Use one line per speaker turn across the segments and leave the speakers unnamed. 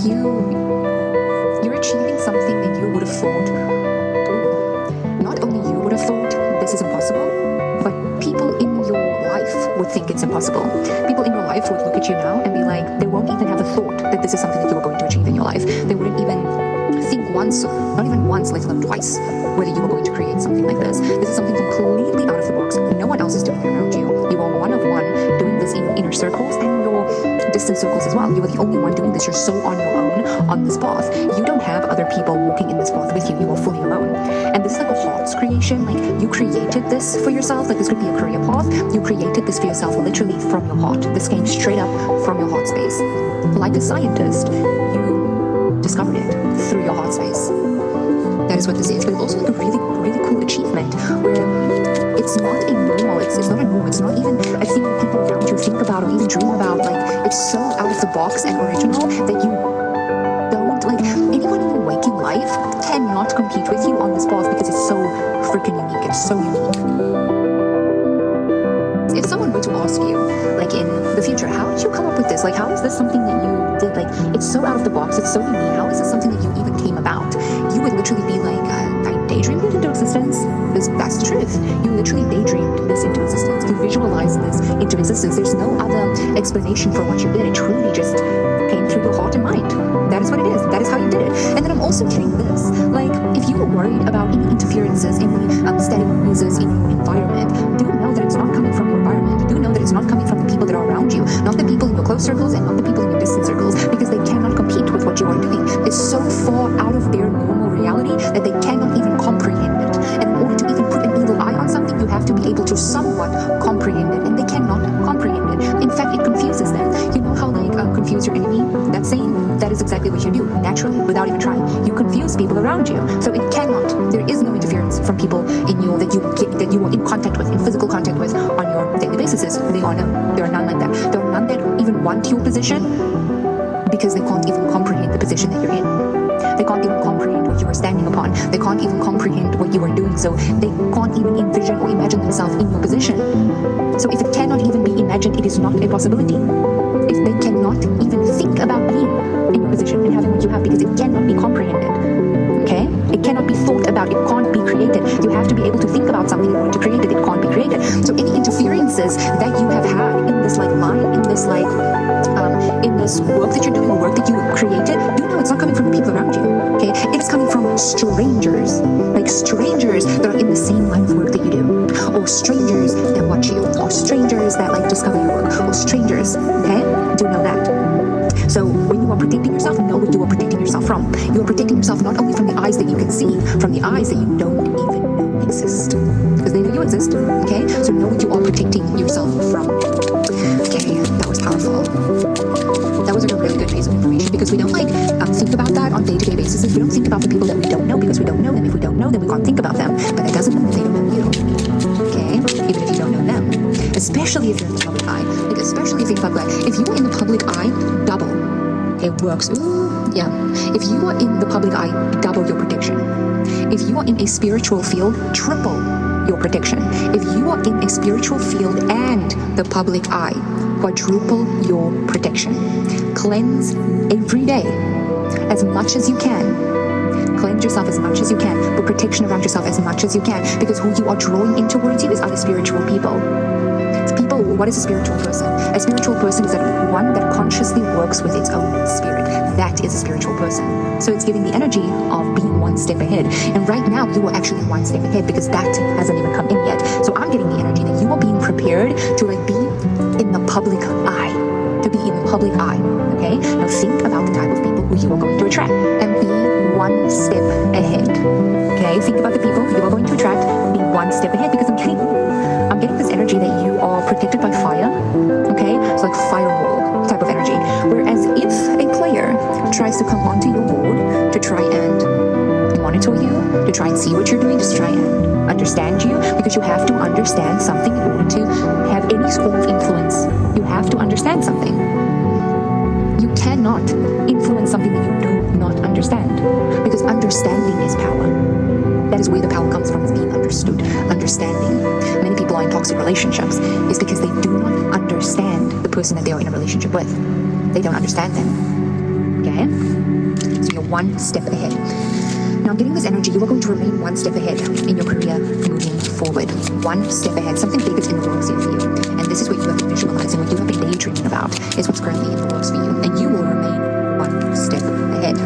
you're achieving something that you would have thought, not only you would have thought this is impossible, but people in your life would think it's impossible. People in your life would look at you now and be like, they won't even have a thought that this is something that you are going to achieve in your life. They wouldn't even think once, not even once, let alone twice, whether you are going to create something like this. This is something completely out of the box. No one else is doing it around you. You are one of one doing this in your inner circles and your distant circles as well. You are the only one doing this. You're so on your own on this path. You don't have other people walking in this path with you. You are fully alone. And this is like a heart's creation. Like, you created this for yourself. Like, this could be a career path. You created this for yourself literally from your heart. This came straight up from your heart space. Like a scientist, you discovered it through your heart space. That is what this is. But it's also like a really, really cool achievement where it's not a normal, it's not a norm, it's not even a thing that people around you think about or even dream about. Like, it's so out of the box and original that you don't, like, anyone in your waking life cannot compete with you on this path because it's so freaking unique. It's so unique. If someone were to ask you, like, in the future, how did you come up with this? Like, how is this something that you did? Like, it's so out of the box, it's so unique. How is this something that you even came about? You would literally be like, I daydreamed it into existence. That's the truth. You literally daydreamed this into existence. You visualized this into existence. There's no other explanation for what you did. It truly just came through your heart and mind. That is what it is. That is how you did it. And then I'm also saying this, like, if you were worried about any interferences, any static noises in your environment, do know that it's not coming from your environment. Do know that it's not coming from the people that are around you, not the people in your close circles and not the people in your distant circles, because they cannot compete with what you are doing. It's so far out of their normal reality that they cannot even comprehend it. And in order to even put an eagle eye on something, you have to be able to somewhat comprehend it, and they cannot comprehend it. In fact, it confuses them. You know how, like, confuse your enemy? That saying, that is exactly what you do, naturally, without even trying. You confuse people around you. So it cannot, there is no interference from people in you that you are in contact with, in physical contact with on your daily basis. There are none like that. There are none that even want your position because they can't even comprehend the position that you're in. They can't even comprehend what you are standing upon. They can't even comprehend what you are doing. So they can't even envision or imagine themselves in your position. So if it cannot even be imagined, it is not a possibility. If they cannot even think about being in your position and having what you have, because it cannot be comprehended. Okay? It cannot be thought about. It can't be created. You have to be able to think about something in order to create it. It can't be created. So any interferences that you have had in this, like, line, in this, like, in this work that you're doing, or work that you created, do know it's not coming from the people around you. Okay? It is coming from strangers. Like, strangers that are in the same line of work that you do. Or strangers that watch you. Or strangers that, like, discover your work. Or strangers. Okay? Do know that. So when you are protecting yourself, know what you are protecting yourself from. You are protecting yourself not only from the eyes that you can see, from the eyes that you don't even know exist. Because they know you exist, okay? So know what you are protecting yourself from. Okay, that was powerful. That was a really good piece of information, because we don't, like, think about that on day-to-day basis. We don't think about the people that we don't know, because we don't know them. If we don't know them, we can't think about them. But that doesn't mean that they don't know you. Okay? Even if you don't know them. Especially if you're in the public eye. Like, especially if you're in the public eye. If you are in the public eye, double. It works. Ooh, yeah. If you are in the public eye, double your protection. If you are in a spiritual field, triple your protection. If you are in a spiritual field and the public eye, quadruple your protection. Cleanse every day as much as you can. Cleanse yourself as much as you can. Put protection around yourself as much as you can, because who you are drawing in towards you is other spiritual people. What is a spiritual person? A spiritual person is that one that consciously works with its own spirit. That is a spiritual person. So it's giving the energy of being one step ahead. And right now, you are actually one step ahead, because that hasn't even come in yet. So I'm getting the energy that you are being prepared to, like, be in the public eye. To be in the public eye. Okay? Now think about the type of people who you are going to attract, and be one step ahead. Okay? Think about the people you are going to attract. Be one step ahead, because I'm getting this energy that you are protected by fire. Okay? It's like firewall type of energy. Whereas if a player tries to come onto your board to try and monitor you, to try and see what you're doing, just try and understand you, because you have to understand something in order to have any sort of influence. You have to understand something. You cannot influence something that you do not understand, because understanding is power. That is where the power comes from, is being understood, understanding. Many people are in toxic relationships is because they do not understand the person that they are in a relationship with. They don't understand them. Okay? So you're one step ahead. Now I'm getting this energy, you are going to remain one step ahead in your career moving forward. One step ahead. Something big is in the works here for you. And this is what you have been visualizing, what you have been daydreaming about, is what's currently in the works for you. And you will remain one step ahead.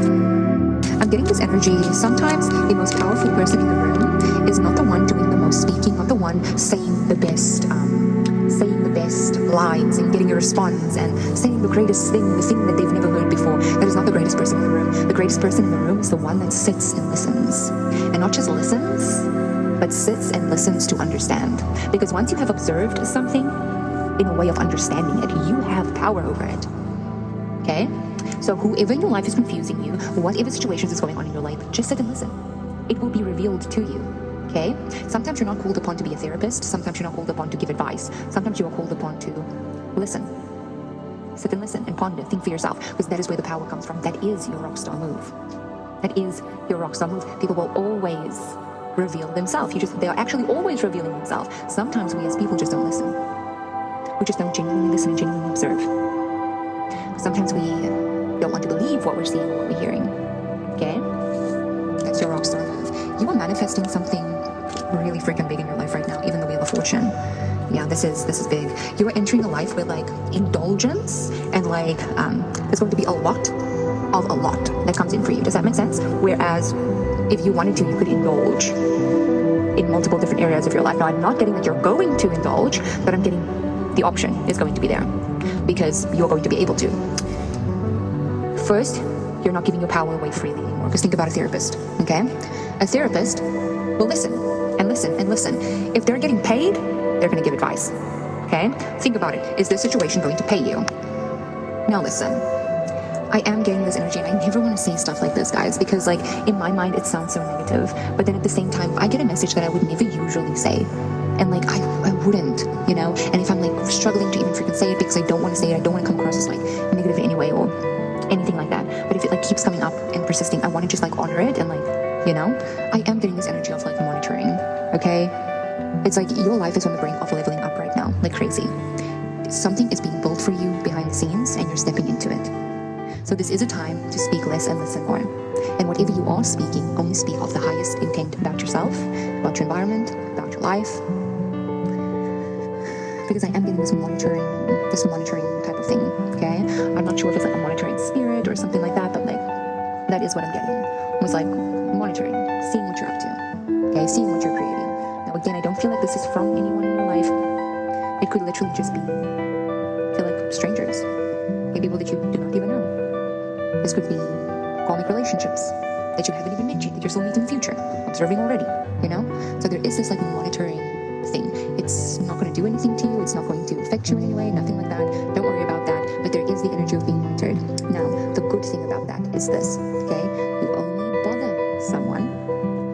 I'm getting this energy. Sometimes the most powerful person in the room is not the one doing the most speaking, not the one saying the best lines and getting a response and saying the greatest thing, the thing that they've never heard before. That is not the greatest person in the room. The greatest person in the room is the one that sits and listens. And not just listens, but sits and listens to understand. Because once you have observed something in a way of understanding it, you have power over it. Okay? So whoever in your life is confusing you, whatever situations is going on in your life, just sit and listen. It will be revealed to you. Okay? Sometimes you're not called upon to be a therapist. Sometimes you're not called upon to give advice. Sometimes you are called upon to listen. Sit and listen and ponder. Think for yourself, because that is where the power comes from. That is your rock star move. That is your rock star move. People will always reveal themselves. They are actually always revealing themselves. Sometimes we as people just don't listen. We just don't genuinely listen and genuinely observe. Sometimes we don't want to believe what we're seeing or what we're hearing. Okay? That's your rock star move. You are manifesting something really freaking big in your life right now, even the Wheel of Fortune. Yeah, this is big. You are entering a life where like indulgence and like there's going to be a lot that comes in for you. Does that make sense? Whereas if you wanted to, you could indulge in multiple different areas of your life. Now, I'm not getting that you're going to indulge, but I'm getting the option is going to be there because you're going to be able to. First, you're not giving your power away freely anymore, because think about a therapist, okay? A therapist will listen and listen and listen. If they're getting paid, they're going to give advice, okay? Think about it. Is this situation going to pay you? Now listen, I am getting this energy, and I never want to say stuff like this, guys, because like in my mind it sounds so negative, but then at the same time I get a message that I would never usually say. And like I wouldn't, you know? And if I'm like struggling to even freaking say it because I don't want to say it, I don't want to come across as like negative in any way or anything like that. But if it like keeps coming up and persisting, I want to just like honor it and like, you know, I am getting this energy of like monitoring, okay? It's like your life is on the brink of leveling up right now, like crazy. Something is being built for you behind the scenes and you're stepping into it. So this is a time to speak less and listen more. And whatever you are speaking, only speak of the highest intent about yourself, about your environment, about your life. Because I am getting this monitoring type of thing, okay? I'm not sure if it's like a monitoring spirit or something like that, but like, that is what I'm getting. Almost like monitoring, seeing what you're up to, okay? Seeing what you're creating. Now again, I don't feel like this is from anyone in your life. It could literally just be, like strangers, okay? People that you do not even know. This could be karmic relationships that you haven't even met yet, that you're still meeting in the future, observing already, you know? So there is this like monitoring thing. It's not going to do anything to you. It's not going to affect you in any way, nothing like that. Don't worry about that. But there is the energy of being monitored. Now, the good thing about that is this, okay? You only bother someone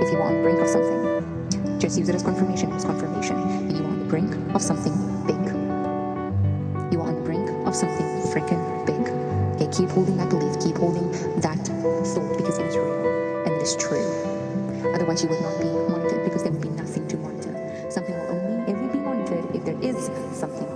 if you are on the brink of something. Just use it as confirmation. It's confirmation. And you are on the brink of something big. You are on the brink of something freaking big. Okay, keep holding that belief. Keep holding that thought because it is real and it is true. Otherwise, you will not be monitored because there will be nothing to monitor. Something will only ever be monitored if there is something